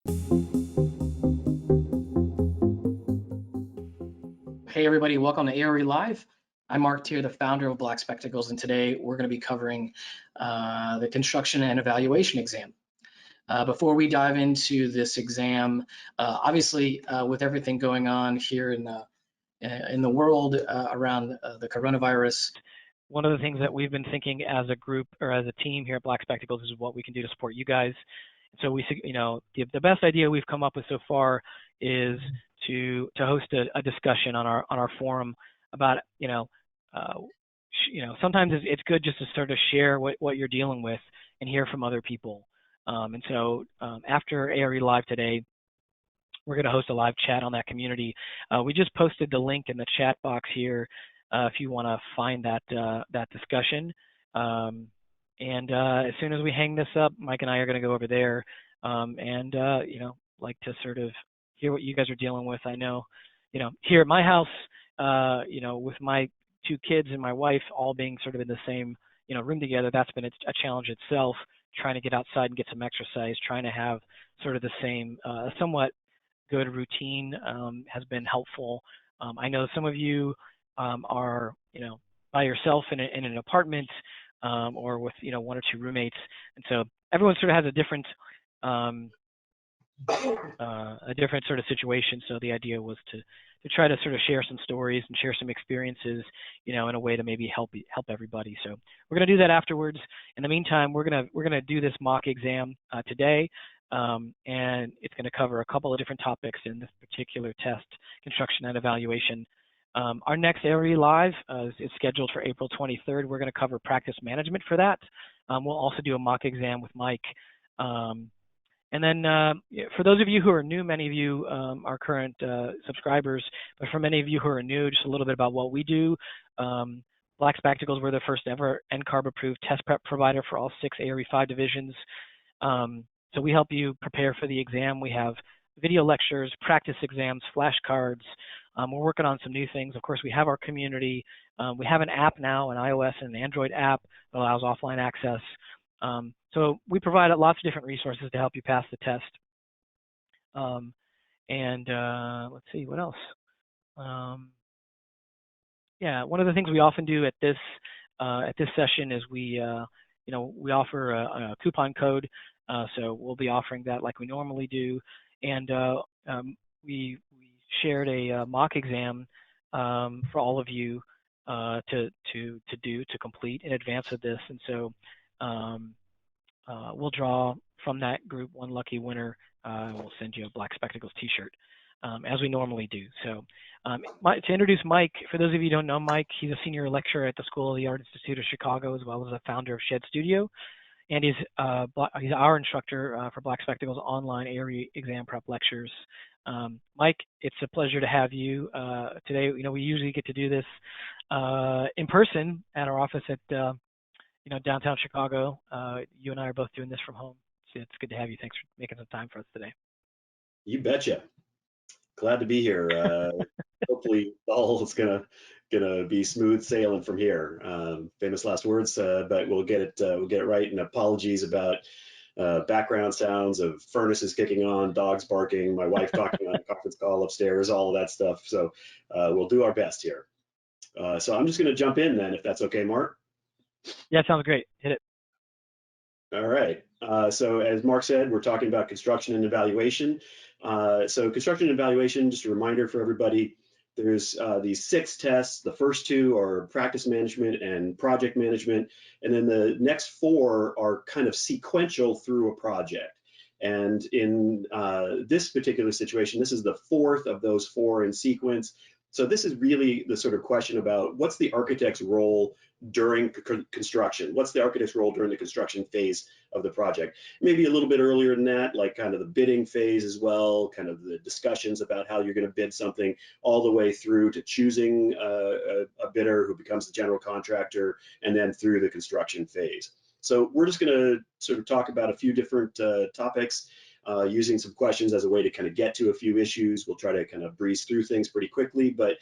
Hey everybody, welcome to ARE Live. I'm Mark Tier, the founder of Black Spectacles, and today we're going to be covering the construction and evaluation exam. Before we dive into this exam, obviously with everything going on here in the world around the coronavirus, one of the things that we've been thinking as a group or as a team here at Black Spectacles is what we can do to support you guys. So we, the best idea we've come up with so far is to host a discussion on our forum about, sometimes it's good just to sort of share what you're dealing with and hear from other people. And so after ARE Live today, we're going to host a live chat on that community. We just posted the link in the chat box here if you want to find that discussion. And as soon as we hang this up, Mike and I are going to go over there and like to sort of hear what you guys are dealing with. I know, here at my house, with my 2 kids and my wife all being sort of in the same, room together, that's been a challenge itself, trying to get outside and get some exercise, trying to have sort of the same somewhat good routine has been helpful. I know some of you are, by yourself in an apartment or with, 1 or 2 roommates. And so everyone sort of has a different sort of situation. So the idea was to try to sort of share some stories and share some experiences, in a way to maybe help everybody. So we're going to do that afterwards. In the meantime, we're going to do this mock exam today. And it's going to cover a couple of different topics in this particular test, construction and evaluation. Our next ARE Live is scheduled for April 23rd. We're going to cover practice management for that. We'll also do a mock exam with Mike. And then for those of you who are new, many of you are current subscribers, but for many of you who are new, just a little bit about what we do. Black Spectacles, we're the first ever NCARB approved test prep provider for all 6 ARE 5 divisions. So we help you prepare for the exam. We have video lectures, practice exams, flashcards. We're working on some new things. Of course, we have our community. We have an app now, an iOS and an Android app that allows offline access. So we provide lots of different resources to help you pass the test. Let's see, what else? Yeah, one of the things we often do at this session is we offer a coupon code. So we'll be offering that like we normally do. And we shared a mock exam for all of you to complete in advance of this. And so we'll draw from that group 1 lucky winner. We'll send you a Black Spectacles t-shirt as we normally do. So to introduce Mike, for those of you who don't know Mike, he's a senior lecturer at the School of the Art Institute of Chicago, as well as a founder of Shed Studio. And he's our instructor for Black Spectacles online ARE exam prep lectures. Mike, it's a pleasure to have you today. We usually get to do this in person at our office at downtown Chicago. You and I are both doing this from home. So it's good to have you. Thanks for making some time for us today. You betcha. Glad to be here. Hopefully all is gonna be smooth sailing from here. Famous last words, but we'll get it right. And apologies about background sounds of furnaces kicking on, dogs barking, my wife talking on a conference call upstairs, all of that stuff. So we'll do our best here. So I'm just going to jump in then, if that's okay, Mark. Yeah, sounds great. Hit it. All right. So as Mark said, we're talking about construction and evaluation. So construction and evaluation, just a reminder for everybody, there's these 6 tests. The first 2 are practice management and project management. And then the next 4 are kind of sequential through a project. And in this particular situation, this is the 4th of those 4 in sequence. So this is really the sort of question about what's the architect's role during construction? What's the architect's role during the construction phase of the project? Maybe a little bit earlier than that, like kind of the bidding phase as well, kind of the discussions about how you're going to bid something, all the way through to choosing a bidder who becomes the general contractor, and then through the construction phase. So we're just going to sort of talk about a few different topics. Using some questions as a way to kind of get to a few issues. We'll try to kind of breeze through things pretty quickly, but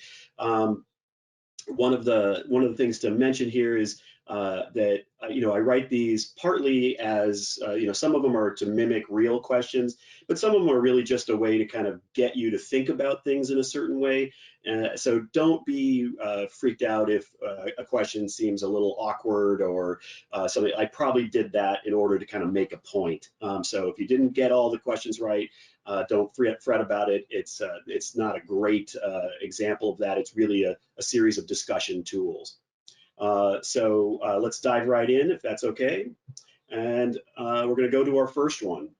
one of the things to mention here is that I write these partly as, some of them are to mimic real questions, but some of them are really just a way to kind of get you to think about things in a certain way. So don't be freaked out if a question seems a little awkward or something. I probably did that in order to kind of make a point. So if you didn't get all the questions right, don't fret about it. It's not a great example of that. It's really a series of discussion tools. So let's dive right in, if that's okay. And we're going to go to our first one.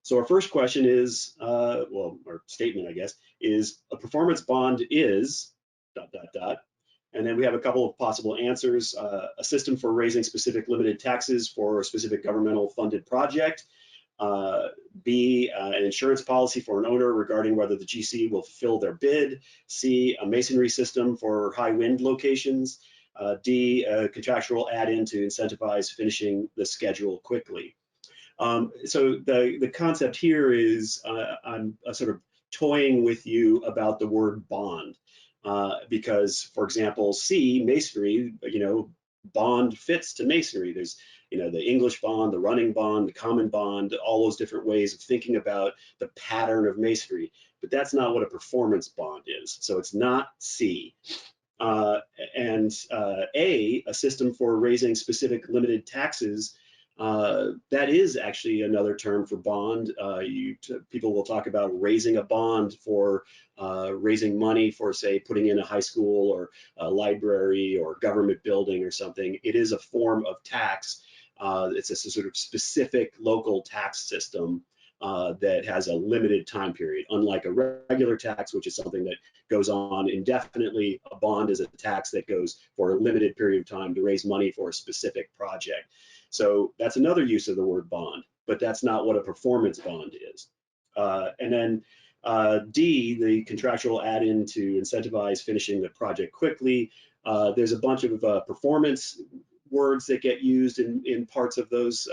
So our first question is, our statement, I guess, is a performance bond is ... And then we have a couple of possible answers. A system for raising specific limited taxes for a specific governmental funded project. B, an insurance policy for an owner regarding whether the GC will fulfill their bid. C, a masonry system for high wind locations. D, a contractual add-in to incentivize finishing the schedule quickly. So the concept here is I'm sort of toying with you about the word bond, because, for example, C, masonry, bond fits to masonry. There's, the English bond, the running bond, the common bond, all those different ways of thinking about the pattern of masonry. But that's not what a performance bond is. So it's not C. And A, a system for raising specific limited taxes, that is actually another term for bond. People will talk about raising a bond for raising money for, say, putting in a high school or a library or government building or something. It is a form of tax. It's a sort of specific local tax system that has a limited time period, unlike a regular tax, which is something that goes on indefinitely. A bond is a tax that goes for a limited period of time to raise money for a specific project. So that's another use of the word bond, but that's not what a performance bond is. And then D, the contractual add-in to incentivize finishing the project quickly. There's a bunch of performance words that get used in parts of those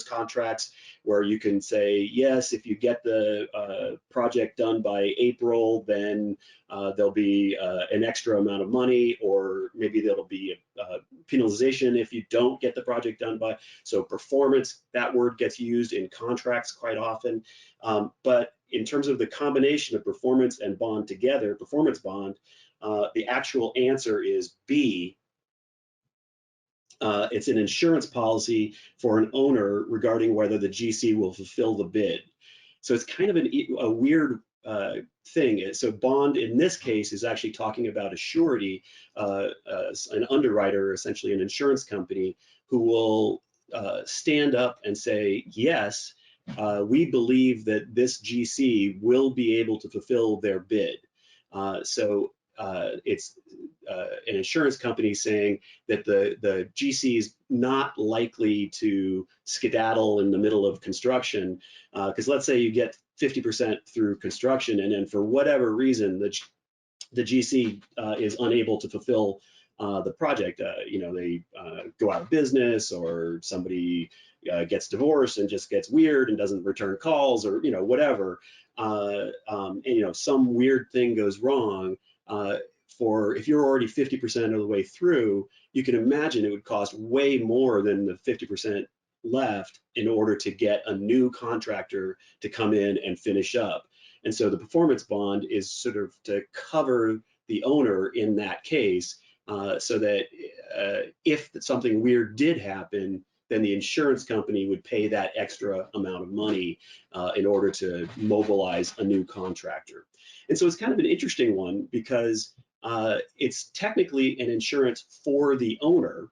contracts, where you can say, yes, if you get the project done by April, then there'll be an extra amount of money, or maybe there'll be a penalization if you don't get the project done by. So performance, that word gets used in contracts quite often. But in terms of the combination of performance and bond together, performance bond, the actual answer is B. It's an insurance policy for an owner regarding whether the GC will fulfill the bid. So it's kind of a weird thing. So bond in this case is actually talking about a surety, an underwriter, essentially an insurance company, who will stand up and say, yes, we believe that this GC will be able to fulfill their bid. So it's an insurance company saying that the GC is not likely to skedaddle in the middle of construction, because let's say you get 50% through construction, and then for whatever reason the GC is unable to fulfill the project. They go out of business, or somebody gets divorced and just gets weird and doesn't return calls, or whatever, and some weird thing goes wrong. If you're already 50% of the way through, you can imagine it would cost way more than the 50% left in order to get a new contractor to come in and finish up. And so the performance bond is sort of to cover the owner in that case, so that if something weird did happen, then the insurance company would pay that extra amount of money in order to mobilize a new contractor. And so it's kind of an interesting one, because it's technically an insurance for the owner,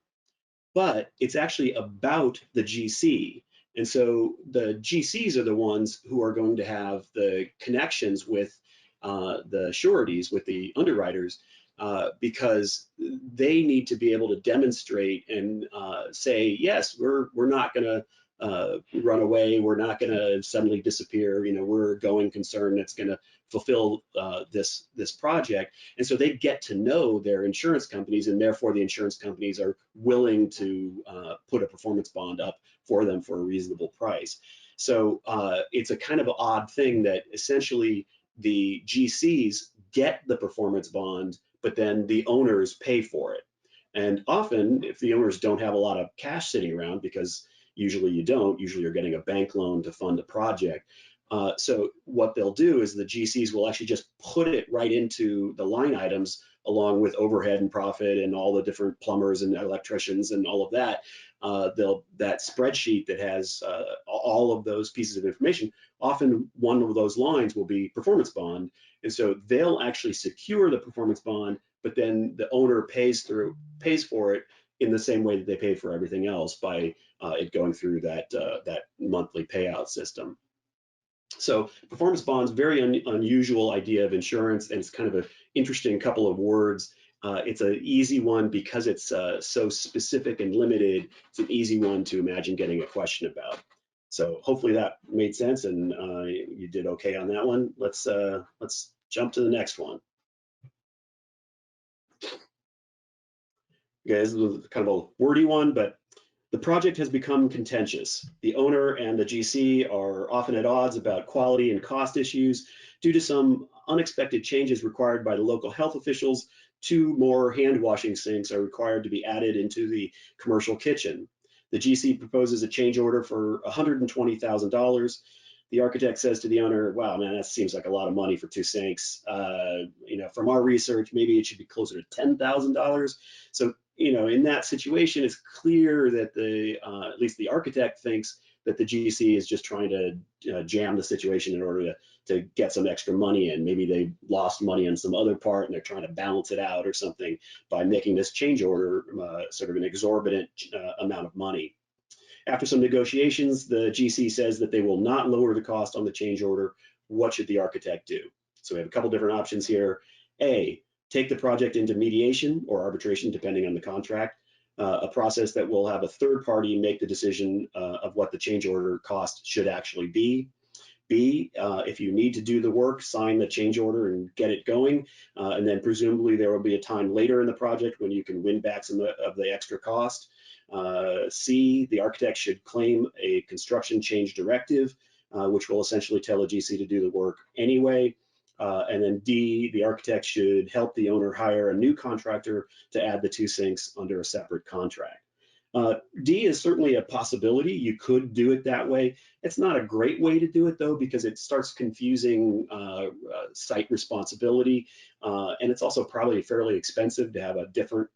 but it's actually about the GC. And so the GCs are the ones who are going to have the connections with the sureties, with the underwriters, because they need to be able to demonstrate and say, yes, we're not going to run away, we're not going to suddenly disappear, we're a going concern that's going to fulfill this project. And so they get to know their insurance companies, and therefore the insurance companies are willing to put a performance bond up for them for a reasonable price. So it's a kind of odd thing that essentially the GCs get the performance bond, but then the owners pay for it. And often, if the owners don't have a lot of cash sitting around, because usually you don't, usually you're getting a bank loan to fund the project. So what they'll do is the GCs will actually just put it right into the line items along with overhead and profit and all the different plumbers and electricians and all of that. That spreadsheet that has all of those pieces of information, often one of those lines will be performance bond. And so they'll actually secure the performance bond, but then the owner pays for it in the same way that they pay for everything else by it going through that monthly payout system. So performance bonds, very unusual idea of insurance, and it's kind of an interesting couple of words. It's an easy one because it's so specific and limited. It's an easy one to imagine getting a question about. So hopefully that made sense, and you did okay on that one. Let's jump to the next one. Okay, this is kind of a wordy one, but the project has become contentious. The owner and the GC are often at odds about quality and cost issues. Due to some unexpected changes required by the local health officials, 2 more hand washing sinks are required to be added into the commercial kitchen. The GC proposes a change order for $120,000. The architect says to the owner, wow, man, that seems like a lot of money for 2 sinks. From our research, maybe it should be closer to $10,000. So in that situation, it's clear that at least the architect thinks that the GC is just trying to jam the situation in order to get some extra money in. Maybe they lost money on some other part and they're trying to balance it out or something by making this change order sort of an exorbitant amount of money. After some negotiations, the GC says that they will not lower the cost on the change order. What should the architect do? So we have a couple different options here. A, take the project into mediation or arbitration, depending on the contract, a process that will have a third party make the decision of what the change order cost should actually be. B, if you need to do the work, sign the change order and get it going. And then presumably there will be a time later in the project when you can win back some of the extra cost. C, the architect should claim a construction change directive, which will essentially tell a GC to do the work anyway. And then D, the architect should help the owner hire a new contractor to add the 2 sinks under a separate contract. D is certainly a possibility. You could do it that way. It's not a great way to do it, though, because it starts confusing site responsibility. And it's also probably fairly expensive to have a different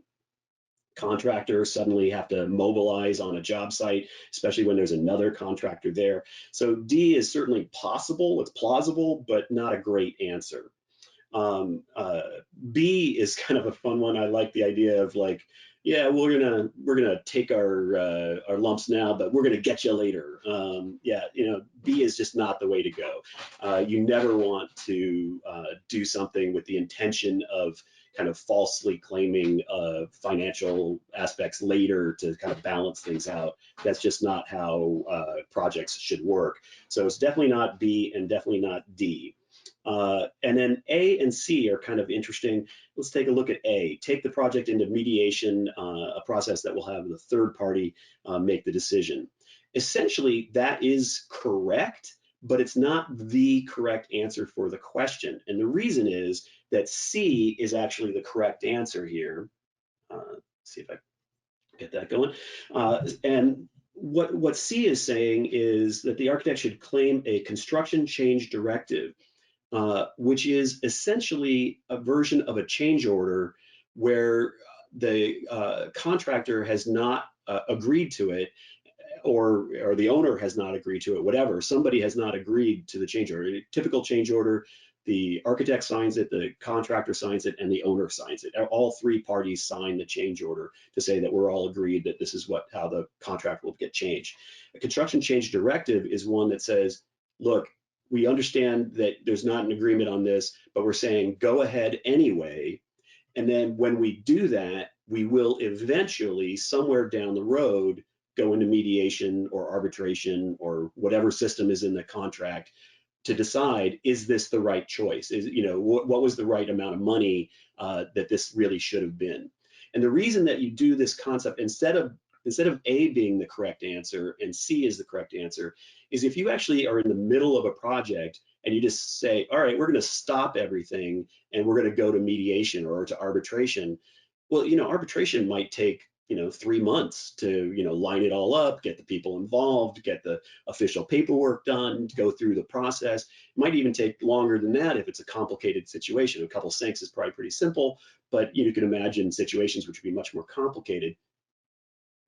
contractor suddenly have to mobilize on a job site, especially when there's another contractor there. So D is certainly possible, it's plausible, but not a great answer. B is kind of a fun one. I like the idea of like, yeah, we're gonna take our lumps now, but we're gonna get you later. B is just not the way to go. You never want to do something with the intention of kind of falsely claiming financial aspects later to kind of balance things out. That's just not how projects should work. So it's definitely not B and definitely not D. And then A and C are kind of interesting. Let's take a look at A. Take the project into mediation, a process that will have the third party make the decision. Essentially, that is correct, but it's not the correct answer for the question. And the reason is that C is actually the correct answer here. See if I get that going. And what C is saying is that the architect should claim a construction change directive, which is essentially a version of a change order where the contractor has not agreed to it, or the owner has not agreed to it, whatever. Somebody has not agreed to the change order. A typical change order, the architect signs it, the contractor signs it, and the owner signs it. All 3 parties sign the change order to say that we're all agreed that this is how the contract will get changed. A construction change directive is one that says, look, we understand that there's not an agreement on this, but we're saying go ahead anyway. And then when we do that, we will eventually, somewhere down the road, go into mediation or arbitration or whatever system is in the contract to decide, is this the right choice? What was the right amount of money that this really should have been? And the reason that you do this concept, instead of A being the correct answer and C is the correct answer, is if you actually are in the middle of a project and you just say, all right, we're going to stop everything and we're going to go to mediation or to arbitration, Well, arbitration might take, 3 months to, line it all up, get the people involved, get the official paperwork done, go through the process. It might even take longer than that if it's a complicated situation. A couple sinks is probably pretty simple, but you can imagine situations which would be much more complicated.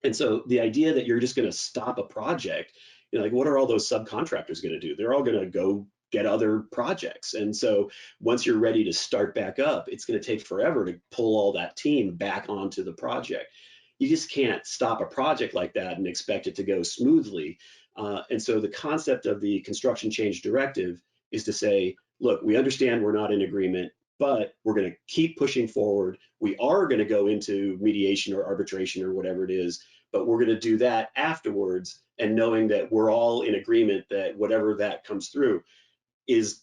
And so the idea that you're just going to stop a project, like what are all those subcontractors going to do? They're all going to go get other projects. And so once you're ready to start back up, it's going to take forever to pull all that team back onto the project. You just can't stop a project like that and expect it to go smoothly. And so the concept of the construction change directive is to say, look, we understand we're not in agreement, but we're going to keep pushing forward. We are going to go into mediation or arbitration or whatever it is, but we're going to do that afterwards, and knowing that we're all in agreement that whatever that comes through is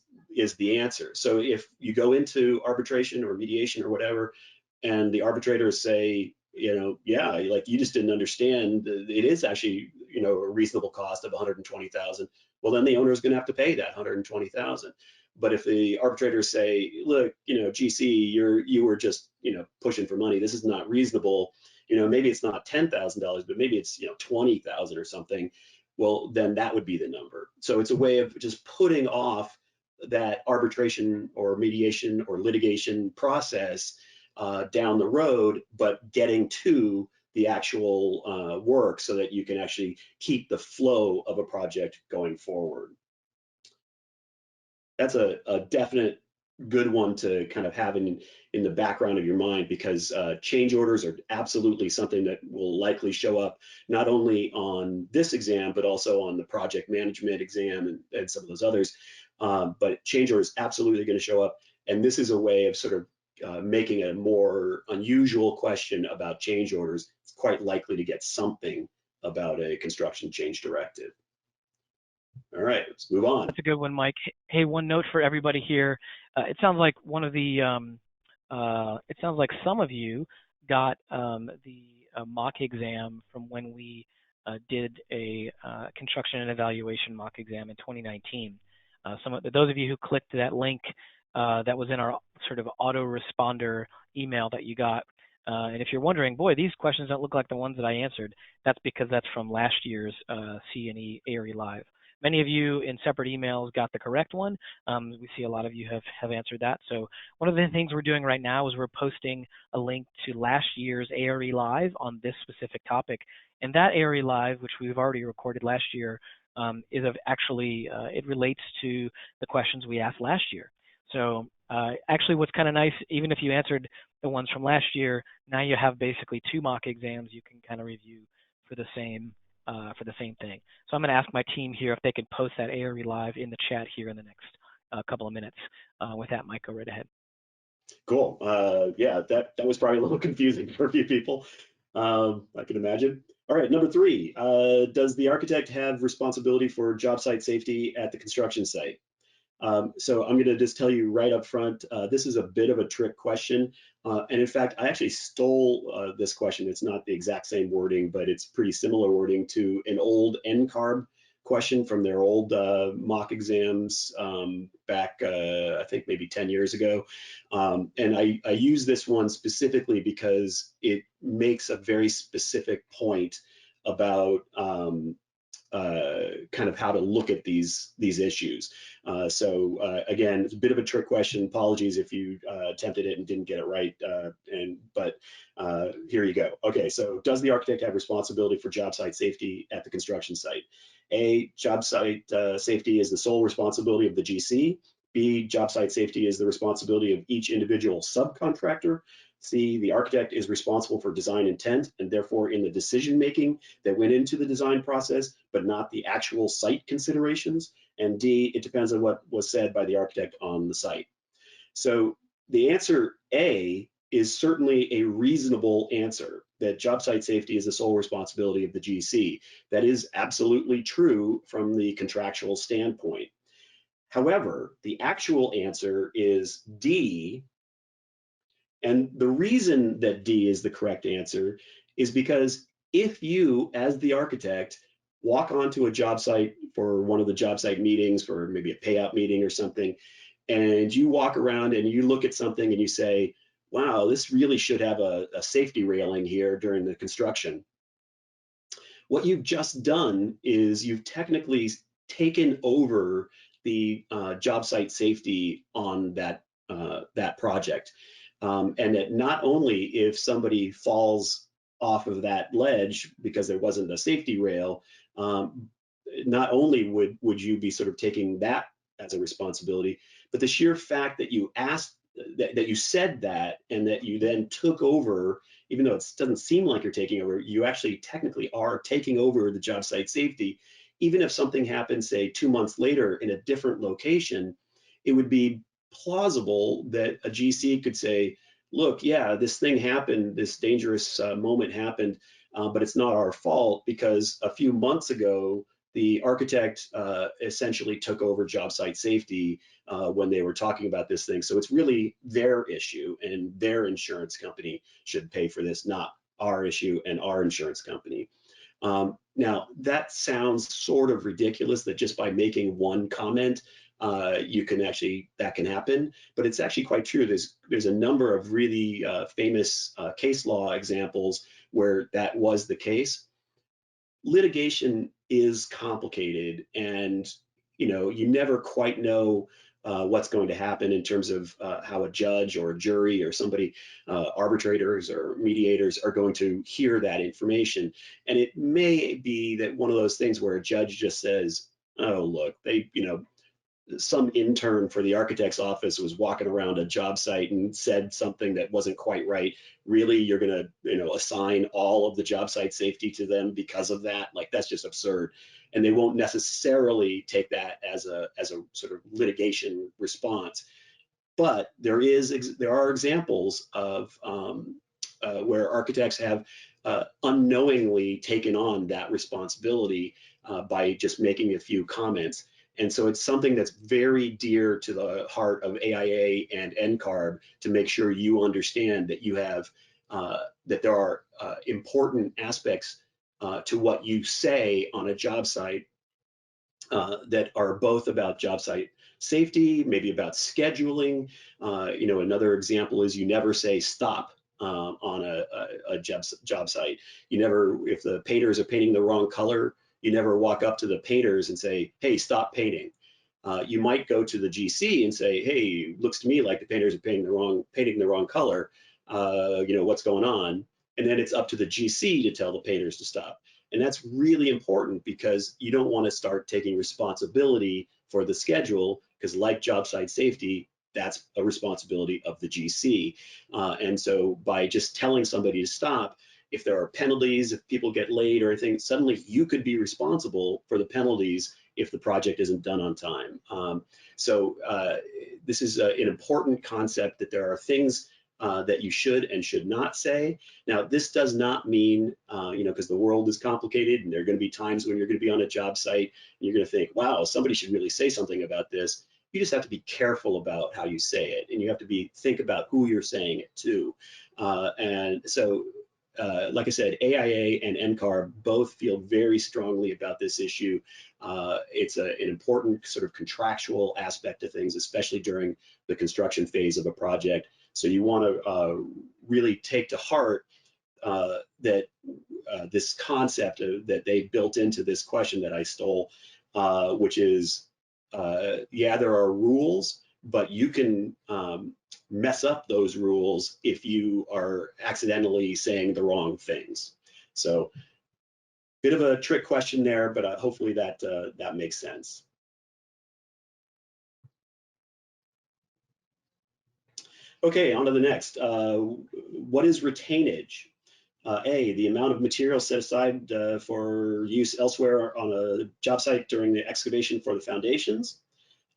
the answer. So if you go into arbitration or mediation or whatever, and the arbitrators say, yeah, like you just didn't understand, it is actually, a reasonable cost of 120,000. Well, then the owner is going to have to pay that 120,000. But if the arbitrators say, look, GC, you were just, pushing for money. This is not reasonable. Maybe it's not $10,000, but maybe it's, 20,000 or something. Well, then that would be the number. So it's a way of just putting off that arbitration or mediation or litigation process down the road, but getting to the actual work so that you can actually keep the flow of a project going forward. That's a definite good one to kind of have in the background of your mind, because change orders are absolutely something that will likely show up not only on this exam, but also on the project management exam and some of those others. But change orders absolutely going to show up. And this is a way of sort of making a more unusual question about change orders. It's quite likely to get something about a construction change directive. All right, let's move on. That's a good one, Mike. Hey, one note for everybody here. It sounds like it sounds like some of you got the mock exam from when we did a construction and evaluation mock exam in 2019. Those of you who clicked that link that was in our sort of autoresponder email that you got, and if you're wondering, boy, these questions don't look like the ones that I answered, that's because that's from last year's C&E ARI Live. Many of you in separate emails got the correct one. We see a lot of you have answered that. So one of the things we're doing right now is we're posting a link to last year's ARE Live on this specific topic. And that ARE Live, which we've already recorded last year, it relates to the questions we asked last year. So actually what's kind of nice, even if you answered the ones from last year, now you have basically 2 mock exams you can kind of review for the same thing. So I'm going to ask my team here if they can post that ARE Live in the chat here in the next couple of minutes. With that, Mike, go right ahead. Cool. Yeah, that was probably a little confusing for a few people. I can imagine. All right, number 3. Does the architect have responsibility for job site safety at the construction site? So I'm going to just tell you right up front, this is a bit of a trick question. And in fact, I actually stole this question. It's not the exact same wording, but it's pretty similar wording to an old NCARB question from their old mock exams back, I think maybe 10 years ago. And I use this one specifically because it makes a very specific point about kind of how to look at these issues. So again, it's a bit of a trick question. Apologies if you attempted it and didn't get it right. But here you go. Okay, so does the architect have responsibility for job site safety at the construction site? A, job site safety is the sole responsibility of the GC. B, job site safety is the responsibility of each individual subcontractor. C, the architect is responsible for design intent and therefore in the decision-making that went into the design process, but not the actual site considerations. And D, it depends on what was said by the architect on the site. So the answer A is certainly a reasonable answer, that job site safety is the sole responsibility of the GC. That is absolutely true from the contractual standpoint. However, the actual answer is D. And the reason that D is the correct answer is because if you, as the architect, walk onto a job site for one of the job site meetings, for maybe a payout meeting or something, and you walk around and you look at something and you say, wow, this really should have a safety railing here during the construction. What you've just done is you've technically taken over the job site safety on that project. And that not only if somebody falls off of that ledge because there wasn't a safety rail, not only would you be sort of taking that as a responsibility, but the sheer fact that you asked, that you said that, and that you then took over, even though it doesn't seem like you're taking over, you actually technically are taking over the job site safety. Even if something happens, say 2 months later in a different location, it would be plausible that a GC could say, look, yeah, this thing happened, this dangerous moment happened, but it's not our fault because a few months ago, the architect essentially took over job site safety when they were talking about this thing. So it's really their issue, and their insurance company should pay for this, not our issue and our insurance company. Now, that sounds sort of ridiculous that just by making one comment, that can happen, but it's actually quite true. There's a number of really famous case law examples where that was the case. Litigation is complicated, and you never quite know what's going to happen in terms of how a judge or a jury or somebody, arbitrators or mediators, are going to hear that information. And it may be that one of those things where a judge just says, oh, look, some intern for the architect's office was walking around a job site and said something that wasn't quite right. Really, you're going to, assign all of the job site safety to them because of that? Like, that's just absurd. And they won't necessarily take that as a sort of litigation response. But there are examples of where architects have unknowingly taken on that responsibility by just making a few comments. And so it's something that's very dear to the heart of AIA and NCARB to make sure you understand that you have that there are important aspects to what you say on a job site that are both about job site safety, maybe about scheduling. Another example is you never say stop on a job site. You never, if the painters are painting the wrong color, you never walk up to the painters and say, hey, stop painting. You might go to the GC and say, hey, looks to me like the painters are painting the wrong color. What's going on? And then it's up to the GC to tell the painters to stop. And that's really important because you don't want to start taking responsibility for the schedule, because like job site safety, that's a responsibility of the GC. And so by just telling somebody to stop, if there are penalties, if people get late or anything, suddenly you could be responsible for the penalties if the project isn't done on time. This is an important concept, that there are things that you should and should not say. Now, this does not mean, because the world is complicated, and there are going to be times when you're going to be on a job site and you're going to think, wow, somebody should really say something about this. You just have to be careful about how you say it, and you have to think about who you're saying it to. Like I said, AIA and NCARB both feel very strongly about this issue. It's an important sort of contractual aspect of things, especially during the construction phase of a project. So you want to really take to heart that this concept that they built into this question that I stole, which is, yeah, there are rules, but you can mess up those rules if you are accidentally saying the wrong things. So, bit of a trick question there, but hopefully that makes sense. Okay, on to the next. What is retainage? A, the amount of material set aside for use elsewhere on a job site during the excavation for the foundations.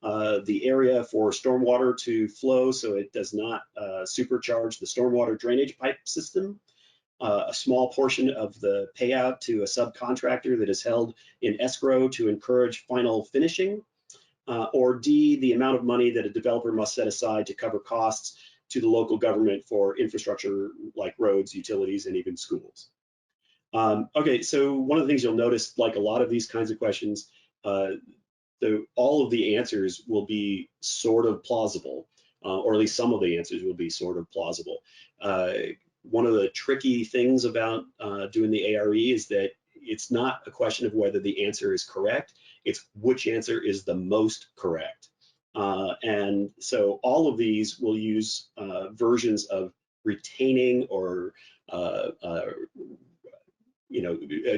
The area for stormwater to flow so it does not supercharge the stormwater drainage pipe system. A small portion of the payout to a subcontractor that is held in escrow to encourage final finishing. Or D, the amount of money that a developer must set aside to cover costs to the local government for infrastructure like roads, utilities, and even schools. Okay, so one of the things you'll notice, like a lot of these kinds of questions, all of the answers will be sort of plausible. or at least some of the answers will be sort of plausible. One of the tricky things about doing the ARE is that it's not a question of whether the answer is correct, it's which answer is the most correct. And so all of these will use versions of retaining or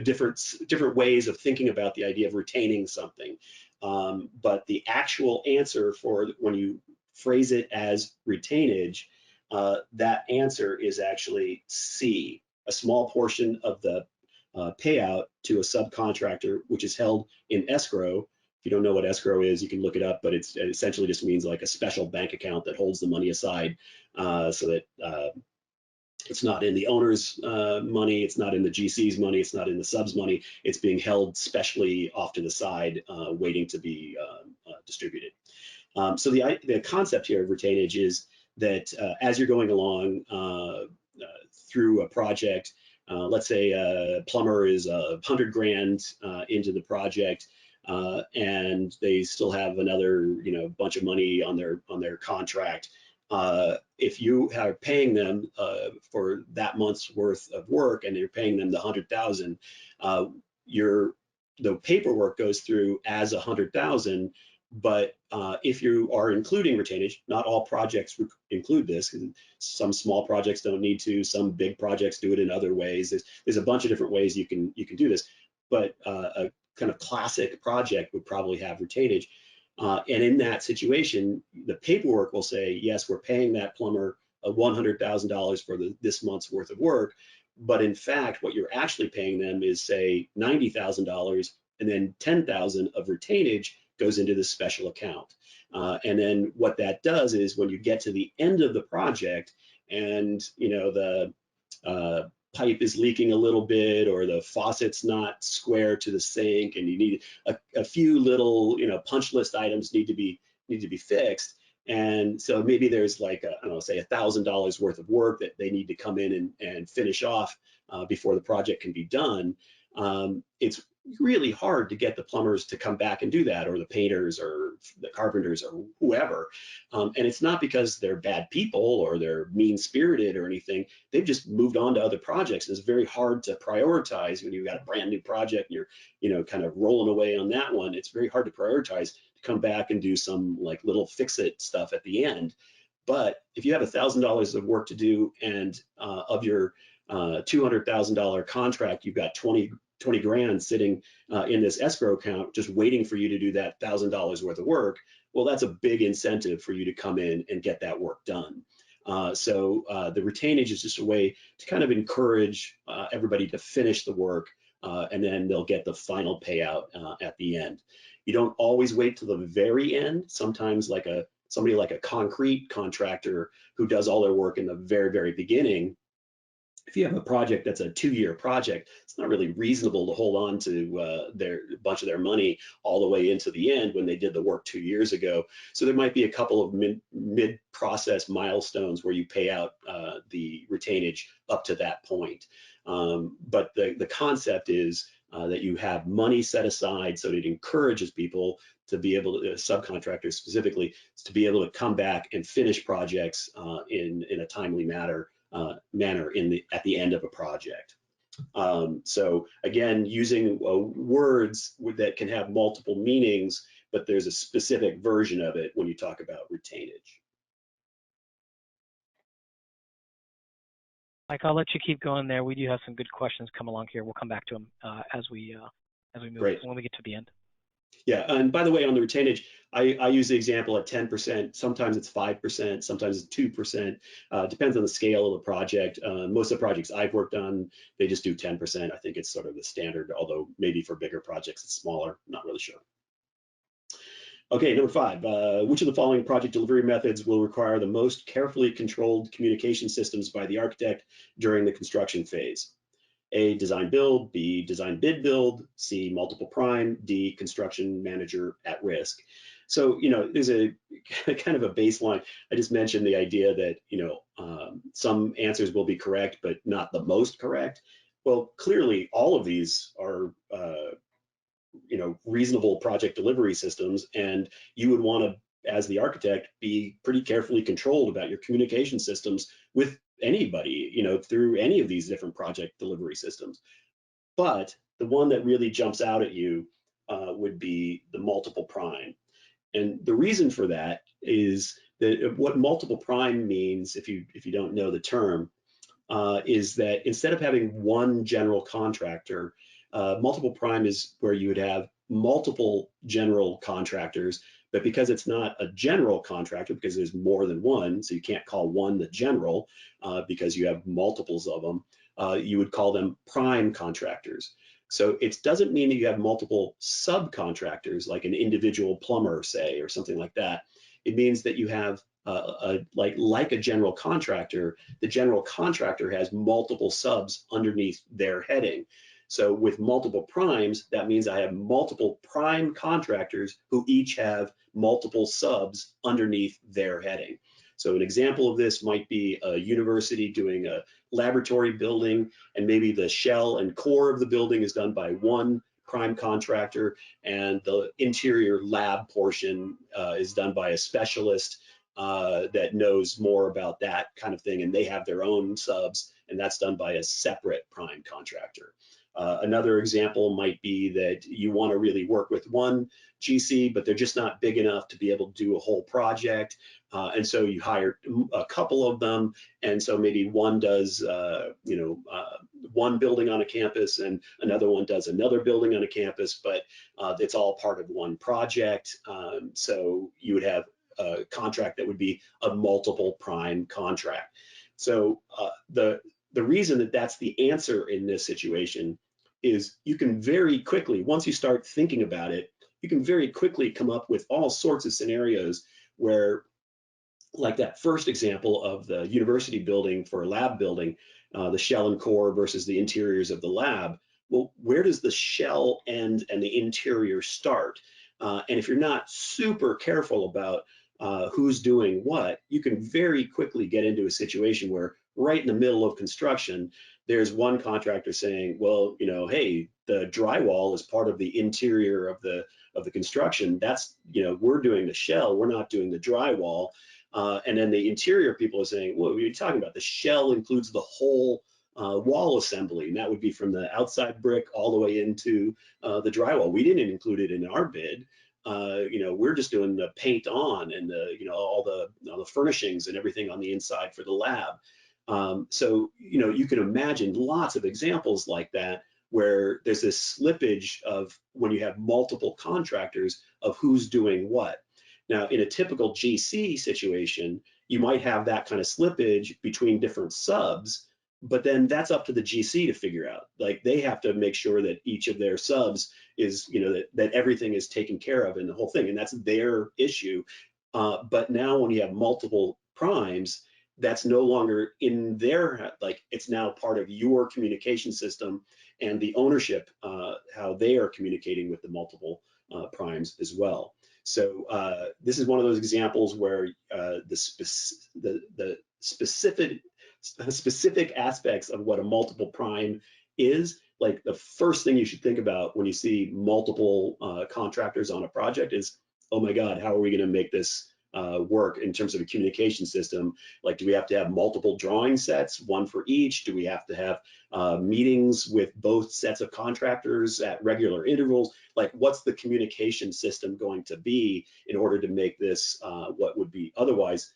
different ways of thinking about the idea of retaining something. But the actual answer for when you phrase it as retainage, that answer is actually C, a small portion of the payout to a subcontractor, which is held in escrow. If you don't know what escrow is, you can look it up, but it essentially just means like a special bank account that holds the money aside so that it's not in the owner's money, it's not in the GC's money, it's not in the sub's money, it's being held specially off to the side, waiting to be distributed. So the concept here of retainage is that as you're going along through a project, let's say a plumber is $100,000 into the project, and they still have another bunch of money on their contract. If you are paying them for that month's worth of work and you're paying them the $100,000, the paperwork goes through as $100,000. But if you are including retainage, not all projects include this. Some small projects don't need to. Some big projects do it in other ways. There's a bunch of different ways you can do this. But a kind of classic project would probably have retainage. And in that situation, the paperwork will say, yes, we're paying that plumber $100,000 for this month's worth of work. But in fact, what you're actually paying them is, say, $90,000, and then $10,000 of retainage goes into this special account. And then what that does is when you get to the end of the project and the pipe is leaking a little bit, or the faucet's not square to the sink, and you need a few little punch list items need to be fixed. And so maybe there's like say $1,000 worth of work that they need to come in and finish off before the project can be done. It's really hard to get the plumbers to come back and do that, or the painters or the carpenters or whoever. And it's not because they're bad people or they're mean-spirited or anything. They've just moved on to other projects. It's very hard to prioritize when you've got a brand new project and you're kind of rolling away on that one. It's very hard to prioritize to come back and do some like little fix-it stuff at the end. But if you have $1,000 of work to do, and of your $200,000 contract, you've got 20 grand sitting in this escrow account just waiting for you to do that $1,000 worth of work, well, that's a big incentive for you to come in and get that work done. So the retainage is just a way to kind of encourage everybody to finish the work, and then they'll get the final payout at the end. You don't always wait till the very end. Sometimes somebody like a concrete contractor who does all their work in the very, very beginning, if you have a project that's a 2-year project, it's not really reasonable to hold on to a bunch of their money all the way into the end when they did the work 2 years ago. So there might be a couple of mid-process milestones where you pay out the retainage up to that point. But the concept is that you have money set aside so that it encourages people to be able to, subcontractors specifically, to be able to come back and finish projects in a timely manner at the end of a project. So again, using words that can have multiple meanings, but there's a specific version of it when you talk about retainage. Mike, I'll let you keep going there. We do have some good questions come along here. We'll come back to them as we move. Great. When we get to the end. Yeah, and by the way, on the retainage, I use the example at 10%. Sometimes it's 5%, sometimes it's 2%. Depends on the scale of the project. Most of the projects I've worked on, they just do 10%. I think it's sort of the standard, although maybe for bigger projects it's smaller. Not really sure. Okay, number 5. Which of the following project delivery methods will require the most carefully controlled communication systems by the architect during the construction phase? A, design build, B, design bid build, C, multiple prime, D, construction manager at risk. So, there's a kind of a baseline. I just mentioned the idea that, some answers will be correct, but not the most correct. Well, clearly all of these are, reasonable project delivery systems, and you would want to as the architect, be pretty carefully controlled about your communication systems with anybody, through any of these different project delivery systems. But the one that really jumps out at you would be the multiple prime. And the reason for that is that what multiple prime means, if you don't know the term, is that instead of having one general contractor, multiple prime is where you would have multiple general contractors, but because it's not a general contractor, because there's more than one, so you can't call one the general because you have multiples of them, you would call them prime contractors. So it doesn't mean that you have multiple subcontractors, like an individual plumber, say, or something like that. It means that you have like a general contractor, the general contractor has multiple subs underneath their heading. So with multiple primes, that means I have multiple prime contractors who each have multiple subs underneath their heading. So an example of this might be a university doing a laboratory building, and maybe the shell and core of the building is done by one prime contractor, and the interior lab portion is done by a specialist that knows more about that kind of thing, and they have their own subs, and that's done by a separate prime contractor. Another example might be that you want to really work with one GC, but they're just not big enough to be able to do a whole project. And so you hire a couple of them. And so maybe one does, one building on a campus and another one does another building on a campus, but it's all part of one project. So you would have a contract that would be a multiple prime contract. So the reason that that's the answer in this situation is you can very quickly, once you start thinking about it, you can very quickly come up with all sorts of scenarios where, like that first example of the university building for a lab building, the shell and core versus the interiors of the lab. Well, where does the shell end and the interior start? And if you're not super careful about who's doing what, you can very quickly get into a situation where right in the middle of construction, there's one contractor saying, well, hey, the drywall is part of the interior of the construction. That's, we're doing the shell, we're not doing the drywall. And then the interior people are saying, well, what are you talking about? The shell includes the whole wall assembly, and that would be from the outside brick all the way into the drywall. We didn't include it in our bid. We're just doing the paint on and all the furnishings and everything on the inside for the lab. So you can imagine lots of examples like that where there's this slippage of when you have multiple contractors of who's doing what. Now, in a typical GC situation, you might have that kind of slippage between different subs, but then that's up to the GC to figure out. Like, they have to make sure that each of their subs is, that everything is taken care of in the whole thing, and that's their issue. But now when you have multiple primes, that's no longer in their, it's now part of your communication system and the ownership, how they are communicating with the multiple primes as well. So this is one of those examples where the specific aspects of what a multiple prime is, like the first thing you should think about when you see multiple contractors on a project is, oh my God, how are we going to make this work in terms of a communication system? Like, do we have to have multiple drawing sets, one for each? Do we have to have meetings with both sets of contractors at regular intervals? Like, what's the communication system going to be in order to make this what would be otherwise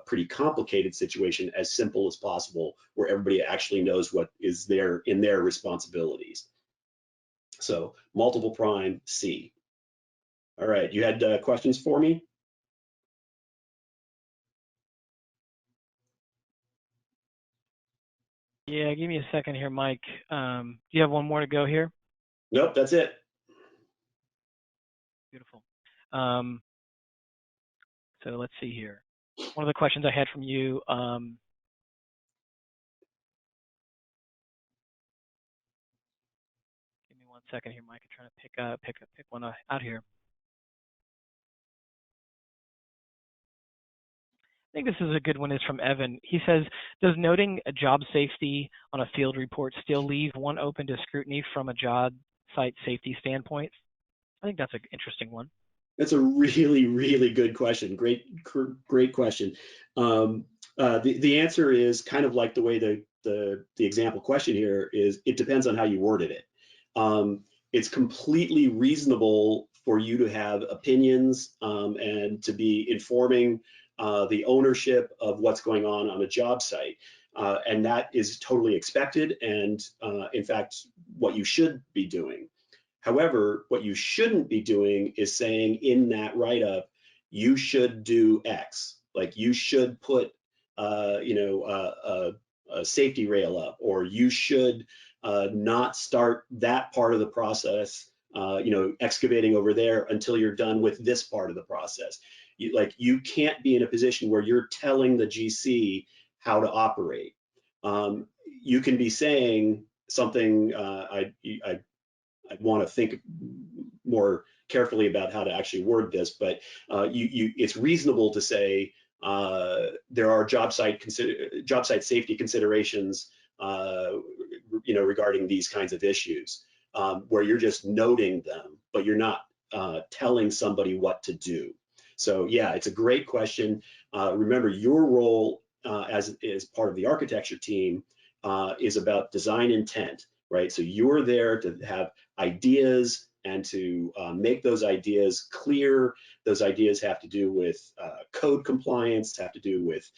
pretty complicated situation as simple as possible, where everybody actually knows what is in their responsibilities? So multiple prime C. All right, you had questions for me? Yeah, give me a second here, Mike. Do you have one more to go here? Nope, that's it. Beautiful. So let's see here. One of the questions I had from you, give me 1 second here, Mike. I'm trying to pick one out here. I think this is a good one. Is from Evan. He says, does noting a job safety on a field report still leave one open to scrutiny from a job site safety standpoint? I think that's an interesting one. That's a really, really good question. Great question. The answer is kind of like the way the example question here is. It depends on how you worded it. It's completely reasonable for you to have opinions and to be informing the ownership of what's going on a job site. And that is totally expected and, in fact, what you should be doing. However, what you shouldn't be doing is saying in that write-up, you should do X. Like you should put, a safety rail up, or you should not start that part of the process, excavating over there until you're done with this part of the process. You can't be in a position where you're telling the GC how to operate. You can be saying something. I'd want to think more carefully about how to actually word this, but it's reasonable to say there are job site safety considerations, regarding these kinds of issues, where you're just noting them, but you're not telling somebody what to do. So yeah, it's a great question. Remember, your role as part of the architecture team is about design intent, right? So you're there to have ideas and to make those ideas clear. Those ideas have to do with code compliance, have to do with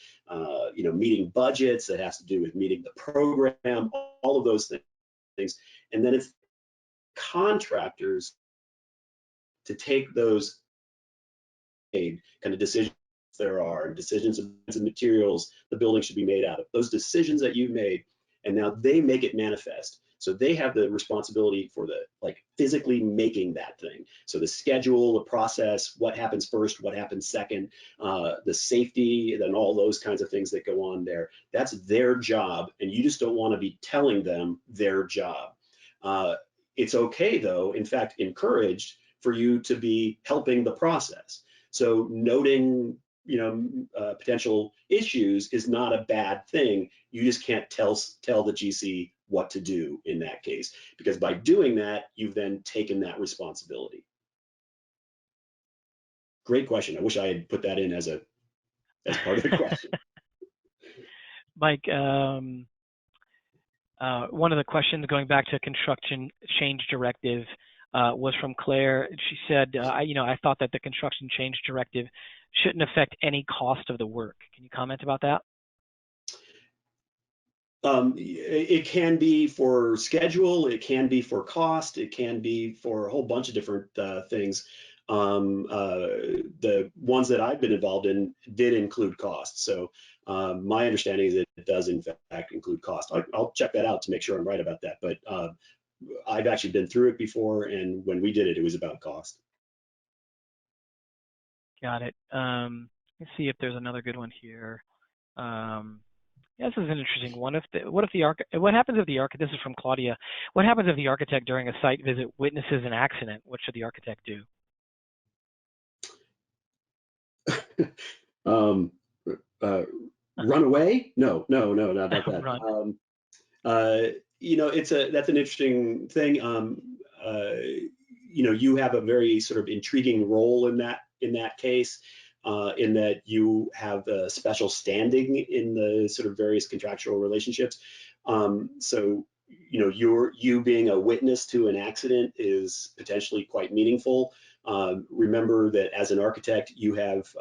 meeting budgets, that has to do with meeting the program, all of those things. And then it's contractors to take those kind of decisions there are, decisions of materials the building should be made out of, those decisions that you've made, and now they make it manifest. So they have the responsibility for physically making that thing. So the schedule, the process, what happens first, what happens second, the safety, and all those kinds of things that go on there. That's their job, and you just don't want to be telling them their job. It's okay, though, in fact, encouraged for you to be helping the process. So noting, potential issues is not a bad thing. You just can't tell the GC what to do in that case, because by doing that, you've then taken that responsibility. Great question. I wish I had put that in as part of the question. Mike, one of the questions going back to construction change directive was from Claire. She said, I thought that the construction change directive shouldn't affect any cost of the work. Can you comment about that? It can be for schedule, it can be for cost, it can be for a whole bunch of different things. The ones that I've been involved in did include cost. So my understanding is that it does in fact include cost. I'll check that out to make sure I'm right about that. But I've actually been through it before, and when we did it, it was about cost. Got it. Let's see if there's another good one here. Yeah, this is an interesting one. What happens if the architect? This is from Claudia. What happens if the architect during a site visit witnesses an accident? What should the architect do? Run away? No, not about that. Run. That's an interesting thing. You have a very sort of intriguing role in that case, in that you have a special standing in the sort of various contractual relationships. So you being a witness to an accident is potentially quite meaningful. Remember that as an architect, you have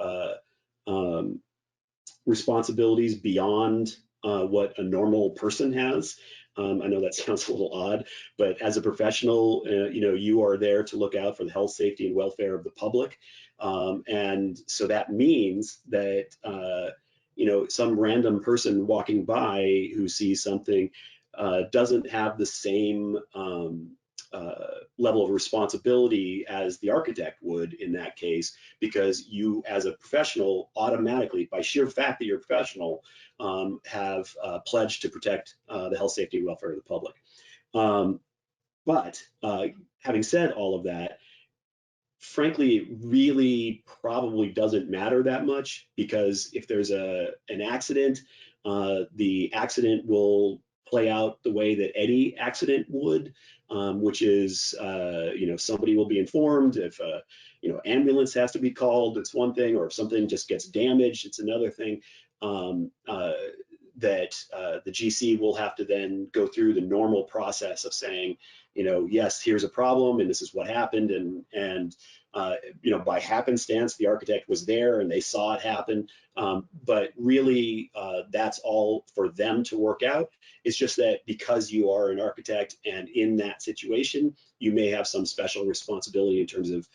responsibilities beyond what a normal person has. I know that sounds a little odd, but as a professional, you are there to look out for the health, safety, and welfare of the public. And so that means that, some random person walking by who sees something doesn't have the same level of responsibility as the architect would in that case, because you as a professional automatically, by sheer fact that you're a professional, have pledged to protect the health, safety, and welfare of the public. But having said all of that, frankly, it really probably doesn't matter that much, because if there's an accident, the accident will play out the way that any accident would, which is, somebody will be informed if ambulance has to be called, it's one thing, or if something just gets damaged, it's another thing. That the GC will have to then go through the normal process of saying, yes, here's a problem, and this is what happened, and by happenstance, the architect was there and they saw it happen. But really, that's all for them to work out. It's just that because you are an architect and in that situation, you may have some special responsibility in terms of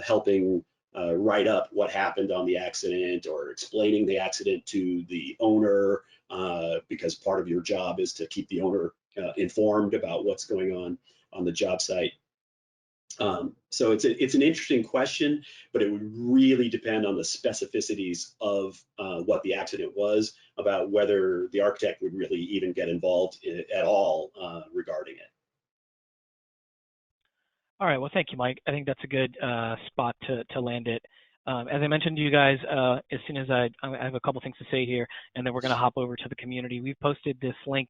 helping write up what happened on the accident or explaining the accident to the owner, because part of your job is to keep the owner informed about what's going on the job site. So it's an interesting question, but it would really depend on the specificities of what the accident was, about whether the architect would really even get involved at all regarding it. All right, well, thank you, Mike. I think that's a good spot to land it. As I mentioned to you guys, as soon as I have a couple things to say here, and then we're going to hop over to the community. We've posted this link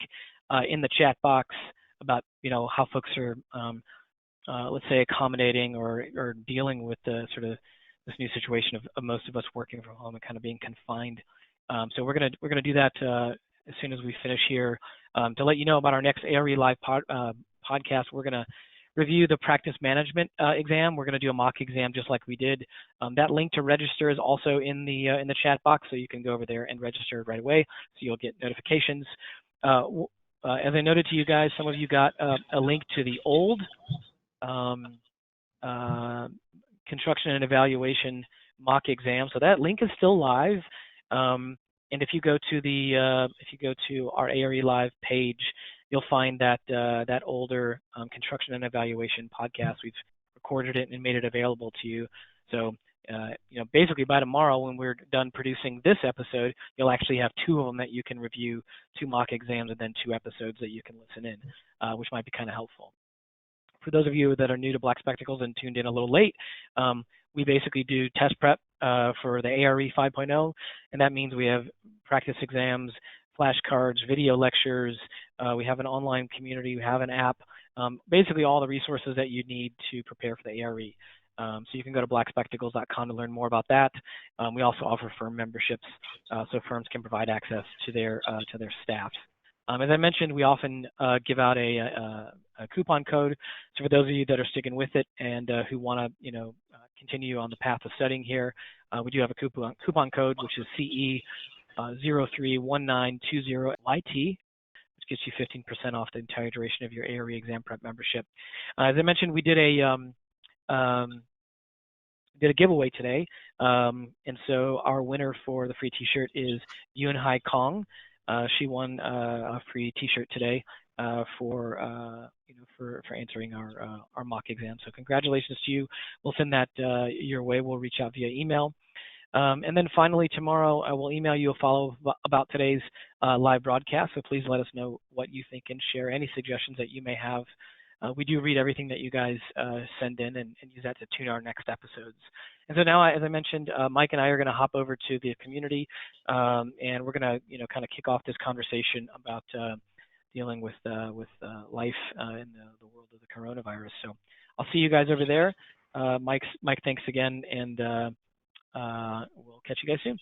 in the chat box about how folks are, let's say, accommodating or dealing with the sort of this new situation of most of us working from home and kind of being confined. So we're gonna do that as soon as we finish here. To let you know about our next ARE Live podcast, we're gonna review the practice management exam. We're going to do a mock exam just like we did. That link to register is also in the chat box, so you can go over there and register right away, so you'll get notifications. As I noted to you guys, some of you got a link to the old construction and evaluation mock exam, so that link is still live. And if you go to our ARE Live page, you'll find that that older construction and evaluation podcast. We've recorded it and made it available to you. So basically by tomorrow, when we're done producing this episode, you'll actually have 2 of them that you can review, 2 mock exams, and then 2 episodes that you can listen in, which might be kind of helpful. For those of you that are new to Black Spectacles and tuned in a little late, we basically do test prep for the ARE 5.0, and that means we have practice exams, flashcards, video lectures. We have an online community. We have an app. Basically, all the resources that you need to prepare for the ARE. So you can go to blackspectacles.com to learn more about that. We also offer firm memberships, so firms can provide access to their staff. As I mentioned, we often give out a coupon code. So for those of you that are sticking with it and who want to, continue on the path of studying here, we do have a coupon code, which is CE 031920YT, which gets you 15% off the entire duration of your ARE exam prep membership. As I mentioned, we did a giveaway today, and so our winner for the free T-shirt is Yun Hai Kong. She won a free T-shirt today for answering our mock exam. So congratulations to you. We'll send that your way. We'll reach out via email. And then finally, tomorrow I will email you a follow about today's live broadcast. So please let us know what you think and share any suggestions that you may have. We do read everything that you guys send in and use that to tune our next episodes. And so now, as I mentioned, Mike and I are going to hop over to the community, and we're going to, kind of kick off this conversation about dealing with life in the world of the coronavirus. So I'll see you guys over there. Mike, thanks again, and we'll catch you guys soon.